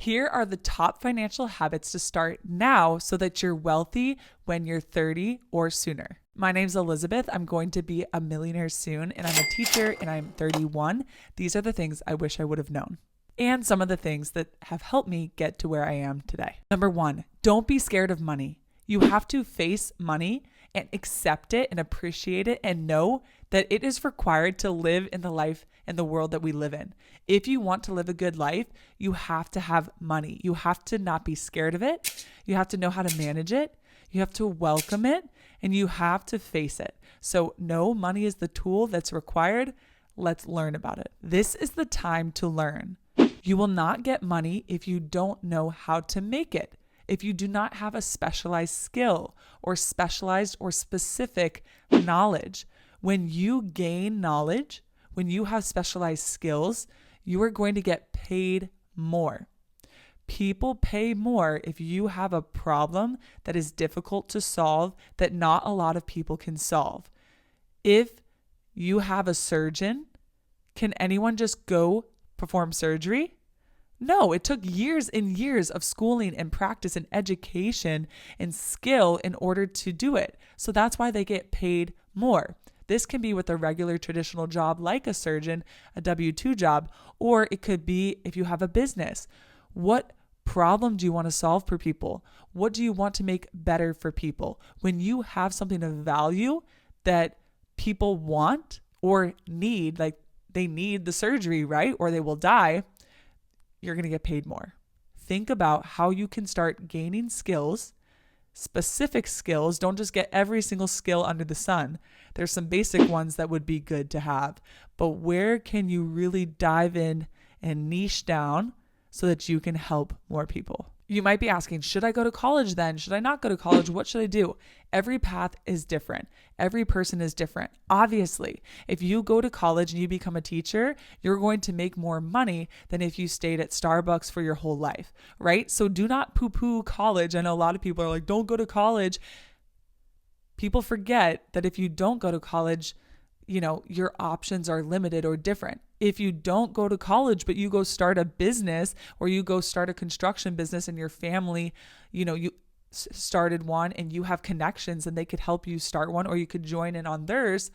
Here are the top financial habits to start now so that you're wealthy when you're 30 or sooner. My name's Elizabeth. I'm going to be a millionaire soon, and I'm a teacher, and I'm 31. These are the things I wish I would have known, and some of the things that have helped me get to where I am today. Number 1, don't be scared of money. You have to face money and accept it and appreciate it and know that it is required to live in the life and the world that we live in. If you want to live a good life, you have to have money. You have to not be scared of it. You have to know how to manage it. You have to welcome it, and you have to face it. So no, money is the tool that's required. Let's learn about it. This is the time to learn. You will not get money if you don't know how to make it. If you do not have a specialized skill or specialized or specific knowledge. When you gain knowledge, when you have specialized skills, you are going to get paid more. People pay more if you have a problem that is difficult to solve that not a lot of people can solve. If you have a surgeon, can anyone just go perform surgery? No, it took years and years of schooling and practice and education and skill in order to do it. So that's why they get paid more. This can be with a regular traditional job like a surgeon, a W-2 job, or it could be if you have a business. What problem do you want to solve for people? What do you want to make better for people? When you have something of value that people want or need, like they need the surgery, right? Or they will die, you're going to get paid more. Think about how you can start gaining skills, specific skills. Don't just get every single skill under the sun. There's some basic ones that would be good to have, but where can you really dive in and niche down so that you can help more people? You might be asking, should I go to college then? Should I not go to college? What should I do? Every path is different. Every person is different. Obviously, if you go to college and you become a teacher, you're going to make more money than if you stayed at Starbucks for your whole life, right? So do not poo-poo college. I know a lot of people are like, don't go to college. People forget that if you don't go to college, your options are limited or different. If you don't go to college, but you go start a business or you go start a construction business and your family, you started one and you have connections and they could help you start one, or you could join in on theirs.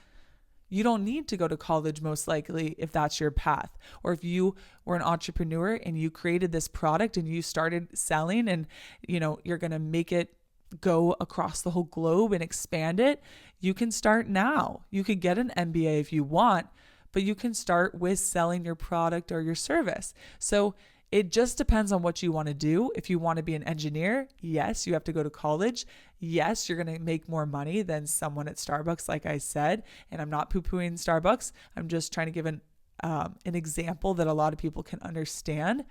You don't need to go to college most likely if that's your path. Or if you were an entrepreneur and you created this product and you started selling and, you're going to make it go across the whole globe and expand it, you can start now. You could get an MBA if you want, but you can start with selling your product or your service. So it just depends on what you want to do. If you want to be an engineer, yes, you have to go to college. Yes, you're going to make more money than someone at Starbucks, like I said. And I'm not poo-pooing Starbucks. I'm just trying to give an example that a lot of people can understand,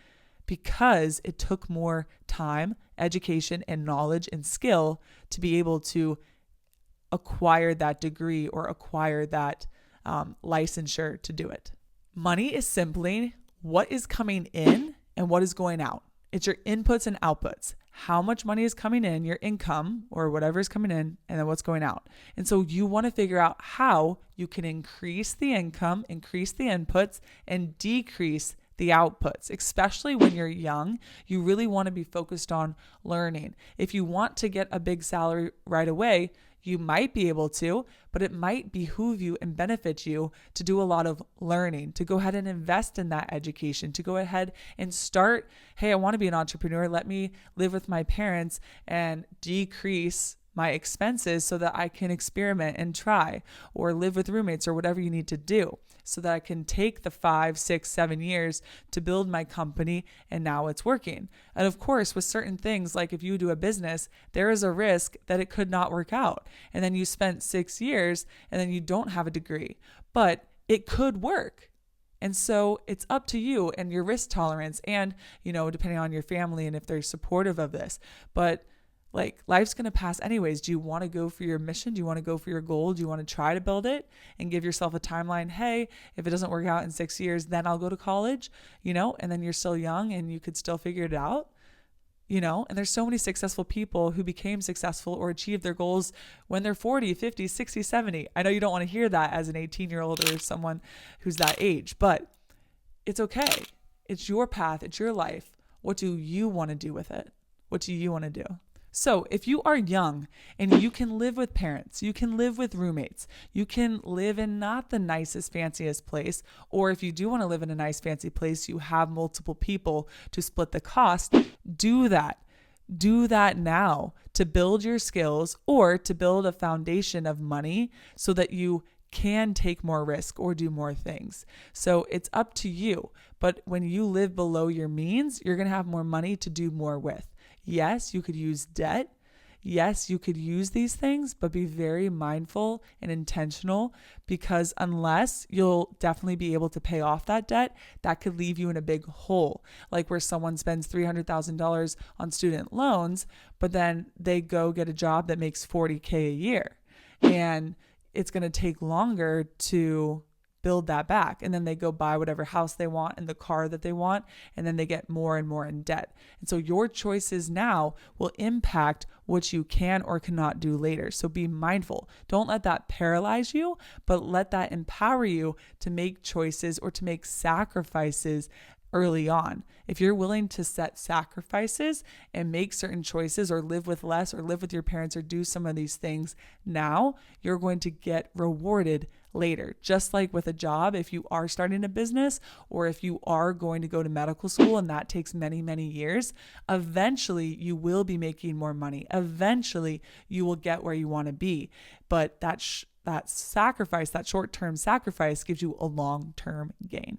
because it took more time, education, and knowledge and skill to be able to acquire that degree or acquire that licensure to do it. Money is simply what is coming in and what is going out. It's your inputs and outputs. How much money is coming in, your income or whatever is coming in, and then what's going out. And so you want to figure out how you can increase the income, increase the inputs, and decrease the outputs. Especially when you're young, you really want to be focused on learning. If you want to get a big salary right away, you might be able to, but it might behoove you and benefit you to do a lot of learning, to go ahead and invest in that education, to go ahead and start, hey, I want to be an entrepreneur. Let me live with my parents and decrease my expenses so that I can experiment and try, or live with roommates, or whatever you need to do, so that I can take the 5, 6, 7 years to build my company, and now it's working. And of course, with certain things, like if you do a business, there is a risk that it could not work out. And then you spent 6 years and then you don't have a degree, but it could work. And so it's up to you and your risk tolerance and, depending on your family and if they're supportive of this. But life's going to pass anyways. Do you want to go for your mission? Do you want to go for your goal? Do you want to try to build it and give yourself a timeline? Hey, if it doesn't work out in 6 years, then I'll go to college, and then you're still young and you could still figure it out, and there's so many successful people who became successful or achieved their goals when they're 40, 50, 60, 70. I know you don't want to hear that as an 18-year-old or someone who's that age, but it's okay. It's your path. It's your life. What do you want to do with it? What do you want to do? So if you are young and you can live with parents, you can live with roommates, you can live in not the nicest, fanciest place, or if you do want to live in a nice, fancy place, you have multiple people to split the cost, do that. Do that now to build your skills or to build a foundation of money so that you can take more risk or do more things. So it's up to you. But when you live below your means, you're going to have more money to do more with. Yes, you could use debt. Yes, you could use these things, but be very mindful and intentional, because unless you'll definitely be able to pay off that debt, that could leave you in a big hole. Like where someone spends $300,000 on student loans, but then they go get a job that makes $40K a year. And it's going to take longer to build that back. And then they go buy whatever house they want and the car that they want, and then they get more and more in debt. And so your choices now will impact what you can or cannot do later. So be mindful. Don't let that paralyze you, but let that empower you to make choices or to make sacrifices early on. If you're willing to set sacrifices and make certain choices or live with less or live with your parents or do some of these things now, you're going to get rewarded later. Just like with a job, if you are starting a business or if you are going to go to medical school and that takes many, many years, eventually you will be making more money. Eventually you will get where you want to be. But that sacrifice, that short-term sacrifice gives you a long-term gain.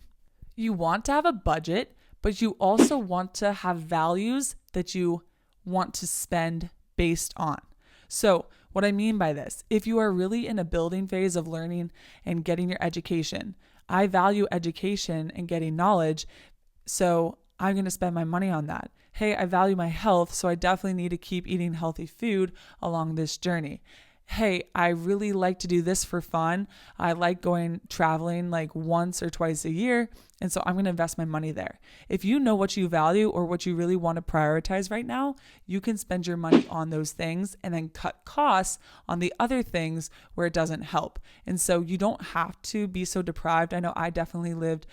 You want to have a budget, but you also want to have values that you want to spend based on. So what I mean by this, if you are really in a building phase of learning and getting your education, I value education and getting knowledge, so I'm going to spend my money on that. Hey, I value my health, so I definitely need to keep eating healthy food along this journey. Hey, I really like to do this for fun. I like going traveling like once or twice a year. And so I'm going to invest my money there. If you know what you value or what you really want to prioritize right now, you can spend your money on those things and then cut costs on the other things where it doesn't help. And so you don't have to be so deprived. I know I definitely lived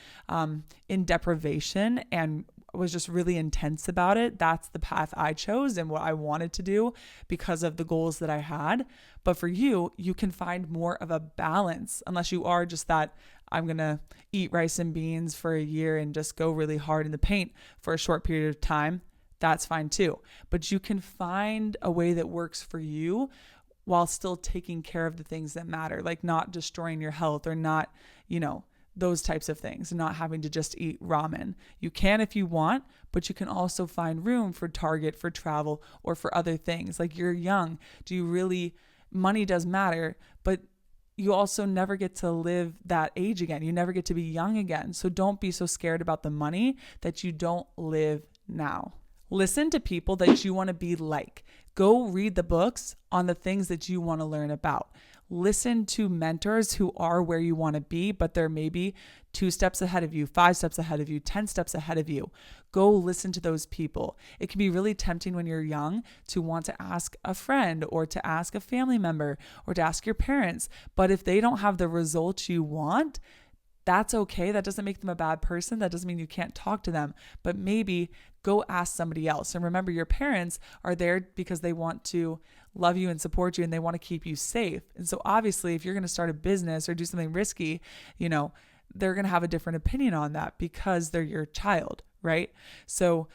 in deprivation and was just really intense about it. That's the path I chose and what I wanted to do because of the goals that I had. But for you, you can find more of a balance unless you are just that I'm going to eat rice and beans for a year and just go really hard in the paint for a short period of time. That's fine too. But you can find a way that works for you while still taking care of the things that matter, like not destroying your health or not, those types of things, and not having to just eat ramen. You can if you want, but you can also find room for Target, for travel, or for other things. Like you're young. Money does matter, but you also never get to live that age again. You never get to be young again. So don't be so scared about the money that you don't live now. Listen to people that you want to be like. Go read the books on the things that you want to learn about. Listen to mentors who are where you want to be, but they're maybe 2 steps ahead of you, 5 steps ahead of you, 10 steps ahead of you. Go listen to those people. It can be really tempting when you're young to want to ask a friend or to ask a family member or to ask your parents. But if they don't have the results you want, that's okay. That doesn't make them a bad person. That doesn't mean you can't talk to them, but maybe go ask somebody else. And remember, your parents are there because they want to love you and support you and they want to keep you safe. And so obviously, if you're going to start a business or do something risky, they're going to have a different opinion on that because they're your child, right? So,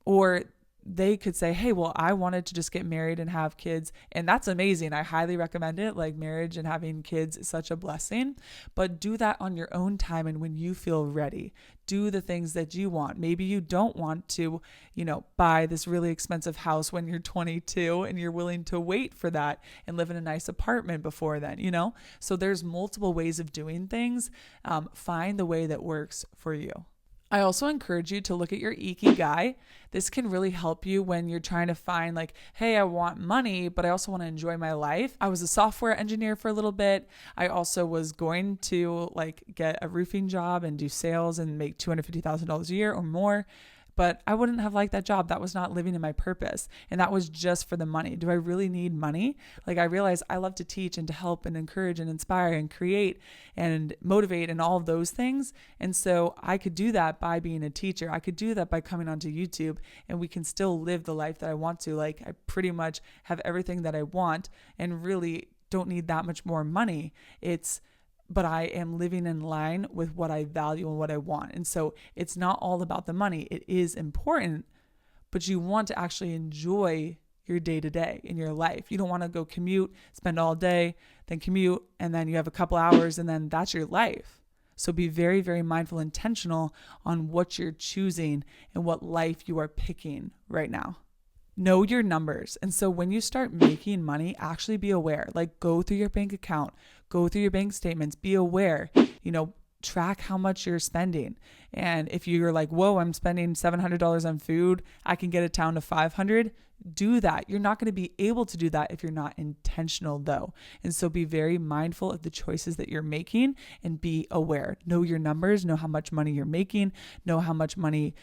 or they could say, hey, well, I wanted to just get married and have kids. And that's amazing. I highly recommend it. Like marriage and having kids is such a blessing, but do that on your own time. And when you feel ready, do the things that you want. Maybe you don't want to, buy this really expensive house when you're 22 and you're willing to wait for that and live in a nice apartment before then, So there's multiple ways of doing things. Find the way that works for you. I also encourage you to look at your IKIGAI. This can really help you when you're trying to find like, hey, I want money, but I also want to enjoy my life. I was a software engineer for a little bit. I also was going to get a roofing job and do sales and make $250,000 a year or more. but I wouldn't have liked that job. That was not living in my purpose. And that was just for the money. Do I really need money? Like, I realized I love to teach and to help and encourage and inspire and create and motivate and all of those things. And so I could do that by being a teacher. I could do that by coming onto YouTube, and we can still live the life that I want to. Like, I pretty much have everything that I want and really don't need that much more money. But I am living in line with what I value and what I want. And so it's not all about the money. It is important, but you want to actually enjoy your day-to-day in your life. You don't want to go commute, spend all day, then commute, and then you have a couple hours, and then that's your life. So be very, very mindful, intentional on what you're choosing and what life you are picking right now. Know your numbers. And so when you start making money, actually be aware. Like, go through your bank account, go through your bank statements, be aware, track how much you're spending. And if you're like, whoa, I'm spending $700 on food, I can get it down to $500, do that. You're not going to be able to do that if you're not intentional, though. And so be very mindful of the choices that you're making and be aware. Know your numbers, know how much money you're making, know how much money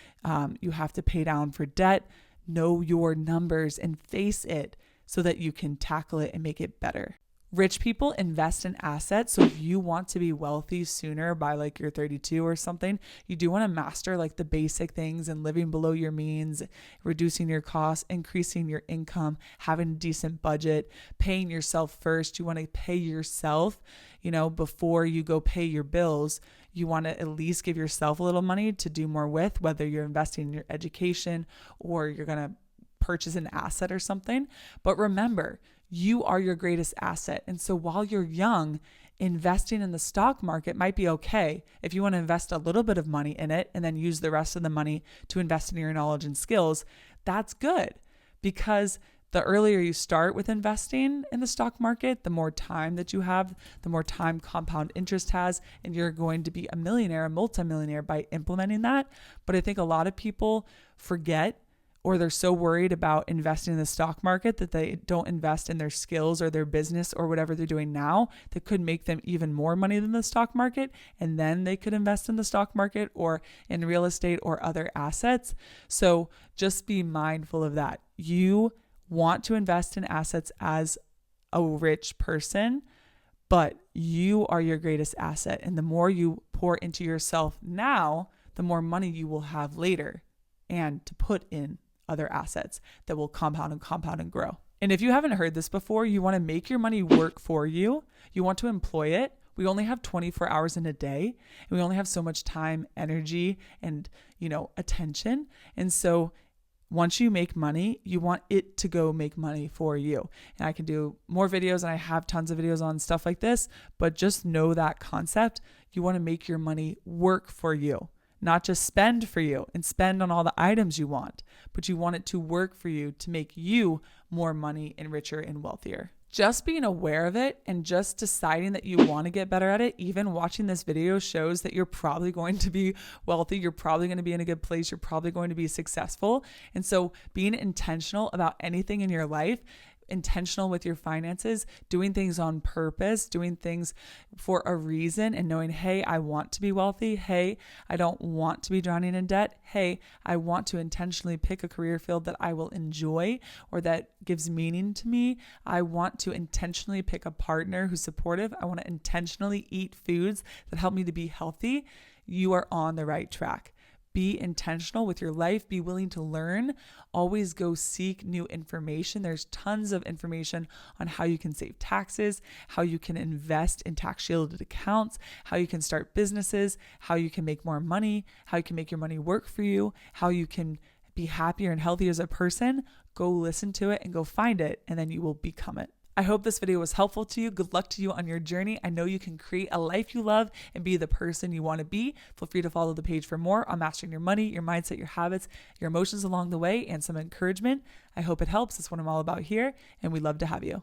you have to pay down for debt. Know your numbers and face it so that you can tackle it and make it better. Rich people invest in assets. So if you want to be wealthy sooner by like you're 32 or something, you do want to master like the basic things and living below your means, reducing your costs, increasing your income, having a decent budget, paying yourself first. You want to pay yourself, before you go pay your bills. You want to at least give yourself a little money to do more with, whether you're investing in your education or you're going to purchase an asset or something. But remember, you are your greatest asset. And so while you're young, investing in the stock market might be okay if you want to invest a little bit of money in it and then use the rest of the money to invest in your knowledge and skills. That's good, because the earlier you start with investing in the stock market, the more time that you have, the more time compound interest has, and you're going to be a millionaire, a multimillionaire by implementing that. But I think a lot of people forget, or they're so worried about investing in the stock market that they don't invest in their skills or their business or whatever they're doing now that could make them even more money than the stock market. And then they could invest in the stock market or in real estate or other assets. So just be mindful of that. You want to invest in assets as a rich person, but you are your greatest asset. And the more you pour into yourself now, the more money you will have later, and to put in other assets that will compound and grow. And if you haven't heard this before, you want to make your money work for you. You want to employ it. We only have 24 hours in a day, and we only have so much time, energy, and, attention. And so once you make money, you want it to go make money for you. And I can do more videos, and I have tons of videos on stuff like this, but just know that concept. You want to make your money work for you, not just spend for you and spend on all the items you want, but you want it to work for you to make you more money and richer and wealthier. Just being aware of it and just deciding that you want to get better at it, even watching this video shows that you're probably going to be wealthy. You're probably going to be in a good place. You're probably going to be successful. And so being intentional about anything in your life, intentional with your finances, doing things on purpose, doing things for a reason, and knowing, hey, I want to be wealthy. Hey, I don't want to be drowning in debt. Hey, I want to intentionally pick a career field that I will enjoy or that gives meaning to me. I want to intentionally pick a partner who's supportive. I want to intentionally eat foods that help me to be healthy. You are on the right track. Be intentional with your life. Be willing to learn. Always go seek new information. There's tons of information on how you can save taxes, how you can invest in tax shielded accounts, how you can start businesses, how you can make more money, how you can make your money work for you, how you can be happier and healthier as a person. Go listen to it and go find it, and then you will become it. I hope this video was helpful to you. Good luck to you on your journey. I know you can create a life you love and be the person you want to be. Feel free to follow the page for more on mastering your money, your mindset, your habits, your emotions along the way, and some encouragement. I hope it helps. It's what I'm all about here, and we'd love to have you.